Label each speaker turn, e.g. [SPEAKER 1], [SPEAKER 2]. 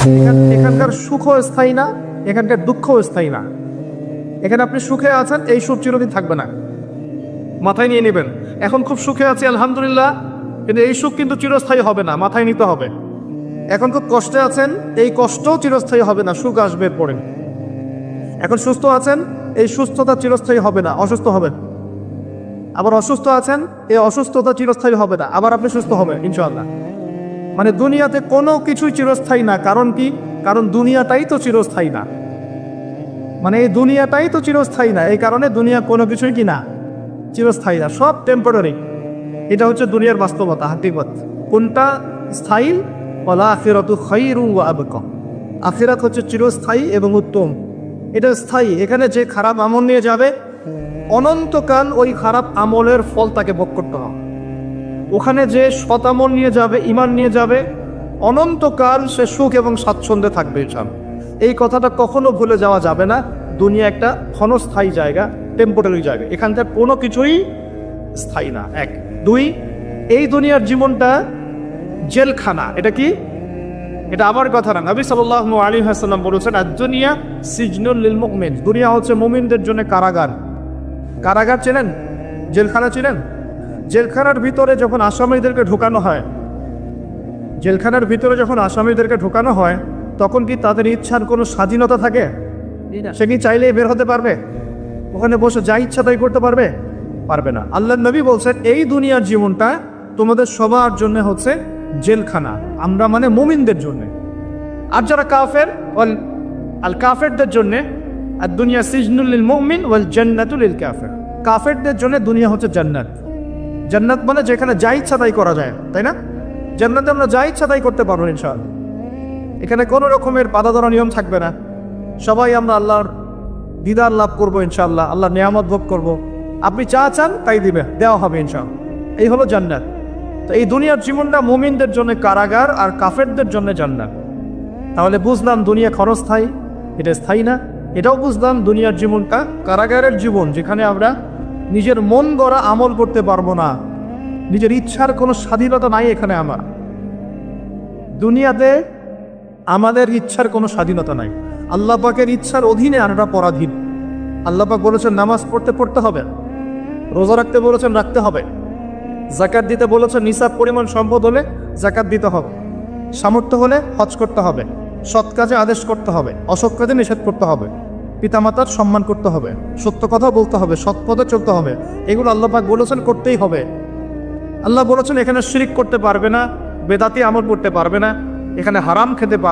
[SPEAKER 1] এখানকার সুখও স্থায়ী না, এখানকার দুঃখও স্থায়ী না। এখানে আপনি সুখে আছেন, এই সুখ চিরদিন থাকবে না, মাথায় নিয়ে নেবেন। এখন খুব সুখে আছি আলহামদুলিল্লাহ, কিন্তু এই সুখ কিন্তু চিরস্থায়ী হবে না, মাথায় নিতে হবে। এখন খুব কষ্টে আছেন, এই কষ্টও চিরস্থায়ী হবে না, সুখ আসবে পরে। এখন সুস্থ আছেন, এই সুস্থতা চিরস্থায়ী হবে না, অসুস্থ হবেন। আবার অসুস্থ আছেন, এই অসুস্থতা চিরস্থায়ী হবে না, আবার আপনি সুস্থ হবেন ইনশাআল্লাহ। মানে দুনিয়াতে কোনো কিছুই চিরস্থায়ী না। কারণ কি? কারণ দুনিয়াটাই তো চিরস্থায়ী না। মানে এই দুনিয়াটাই তো চিরস্থায়ী না, এই কারণে দুনিয়া কোনো কিছুই কি না, চিরস্থায়ী না, সব টেম্পোরারি। এটা হচ্ছে দুনিয়ার বাস্তবতা, হাকিকত। কোনটা স্থায়ী? ওয়াল আখিরাতু খায়রুন ওয়া আবকা। আখিরাত হচ্ছে চিরস্থায়ী এবং উত্তম, এটা স্থায়ী। এখানে যে খারাপ আমল নিয়ে যাবে, অনন্তকাল ওই খারাপ আমলের ফল তাকে ভোগ করতে হবে। ওখানে যে সৎ আমল নিয়ে যাবে, ঈমান নিয়ে যাবে, অনন্তকাল সে সুখ এবং স্বাচ্ছন্দ্যে থাকবে ইনশাআল্লাহ। এই কথাটা কখনো ভুলে যাওয়া যাবে না। দুনিয়া একটা ক্ষণস্থায়ী জায়গা, টেম্পোরারি জায়গা, এখানকার কোনো কিছুই স্থায়ী না। এক। দুই, এই দুনিয়ার জীবনটা জেলখানা। এটা কি? এটা আমার কথা না, নবী সাল্লাল্লাহু আলাইহি ওয়াসাল্লাম বলেছেন, আদ-দুনিয়া সিজনুল লিল মুমিন। দুনিয়া হচ্ছে মুমিনদের জন্য কারাগার। কারাগার চেনেন? জেলখানা চেনেন? জেলখানার ভিতরে যখন আসামিদেরকে ঢোকানো হয়, জেলখানার ভিতরে যখন আসামিদেরকে ঢোকানো হয়, তখন কি তাদের ইচ্ছার কোনো স্বাধীনতা থাকে? সে কি চাইলেই বের হতে পারবে? ওখানে বসে যা ইচ্ছা তাই করতে পারবে? পারবে না। আল্লাহর নবী বলছেন, এই দুনিয়ার জীবনটা তোমাদের সবার জন্য হচ্ছে জেলখানা। আমরা মানে মুমিনদের জন্য। আর যারা কাফের, আল কাফেরদের জন্য আর দুনিয়া সিজনুল লিল মুমিন ওয়াল জান্নাতু লিল কাফির। কাফেরদের জন্য দুনিয়া হচ্ছে জান্নাত। জান্নাত মানে যেখানে যা ইচ্ছা তাই করা যায়, তাই না? জান্নাতে আমরা যা ইচ্ছা তাই করতে পারবো ইনশাআল্লাহ। এখানে কোনো রকমের বাধা ধরা নিয়ম থাকবে না। সবাই আমরা আল্লাহর দিদার লাভ করবো ইনশাআল্লাহ, আল্লাহর নিয়ামত ভোগ করবো। আপনি যা চান তাই দিবে, দেওয়া হবে ইনশাআল্লাহ। এই হলো জান্নাত। তো এই দুনিয়ার জীবনটা মুমিনদের জন্য কারাগার, আর কাফেরদের জন্য জান্নাত। তাহলে বুঝলাম দুনিয়া ক্ষণস্থায়ী, এটা স্থায়ী না। এটাও বুঝলাম দুনিয়ার জীবনটা কারাগারের জীবন, যেখানে আমরা নিজের মন গড়া আমল করতে পারবো না, নিজের ইচ্ছার কোনো স্বাধীনতা নাই এখানে। আমার দুনিয়াতে আমাদের ইচ্ছার কোনো স্বাধীনতা নাই। আল্লাহ পাকের ইচ্ছার অধীনে আমরা পরাধীন। আল্লাহ পাক বলেছেন নামাজ পড়তে হবে, রোজা রাখতে বলেছেন রাখতে হবে, যাকাত দিতে বলেছেন নিসাব পরিমাণ সম্পদ হলে যাকাত দিতে হবে, সামর্থ্য হলে হজ করতে হবে, সৎ কাজে আদেশ করতে হবে, অসৎ কাজে নিষেধ করতে হবে, পিতামাতার সম্মান করতে হবে, সত্য কথা বলতে হবে, সৎ পথে চলতে হবে। এগুলো আল্লাহ পাক বলেছেন করতেই হবে। আল্লাহ বলেছেন এখানে শিরিক করতে পারবে না, বেদাতি আমল করতে পারবে না, এখানে হারাম খেতে পারবে